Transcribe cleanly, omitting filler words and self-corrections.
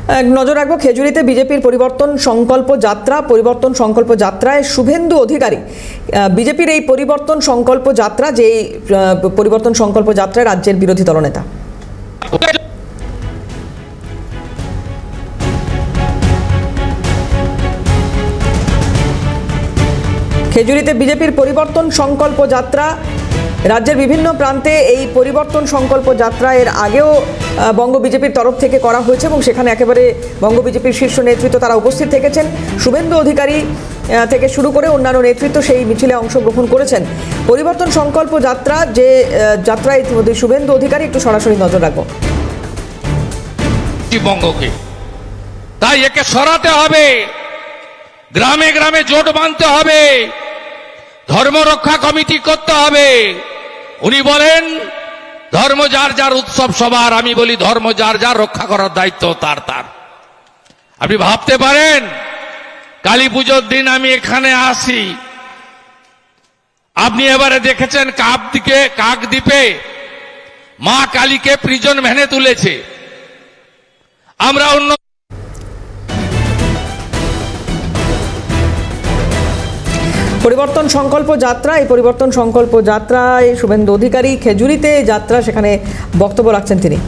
নজর রাখবো খেজুরিতে বিজেপির পরিবর্তন সংকল্প যাত্রায় শুভেন্দু অধিকারী বিজেপির এই পরিবর্তন সংকল্প যাত্রা যে পরিবর্তন সংকল্প যাত্রায় রাজ্যের বিরোধী দলনেতা খেজুরিতে বিজেপির পরিবর্তন সংকল্প যাত্রা রাজ্যের বিভিন্ন প্রান্তে এই পরিবর্তন সংকল্প যাত্রা এর আগেও বঙ্গ বিজেপির তরফ থেকে করা হয়েছে এবং সেখানে একেবারে বঙ্গ বিজেপির শীর্ষ নেতৃত্ব তারা উপস্থিত থেকেছেন। শুভেন্দু অধিকারী থেকে শুরু করে অন্যান্য নেতৃত্ব সেই মিছিলে অংশগ্রহণ করেছেন। পরিবর্তন সংকল্প যাত্রা যে যাত্রায় ইতিমধ্যে শুভেন্দু অধিকারী একটু সরাসরি নজর রাখবো বঙ্গকে, তাই একে সরাতে হবে, গ্রামে গ্রামে জোট বাঁধতে হবে, ধর্ম রক্ষা কমিটি করতে হবে। উনি বলেন ধর্ম যার যার উৎসব সবার, আমি বলি ধর্ম যার যার রক্ষা করার দায়িত্ব তার তার। আপনি ভাবতে পারেন কালী পুজোর দিন আমি এখানে আসি, আপনি এবারে দেখেছেন কাকদ্বীপে মা কালীকে প্রিজন ভ্যানে তুলেছে। আমরা অন্য পরিবর্তন সংকল্প যাত্রা, এই পরিবর্তন সংকল্প যাত্রায় শুভেন্দু অধিকারী খেজুরিতে যাত্রা, সেখানে বক্তব্য রাখছেন তিনি।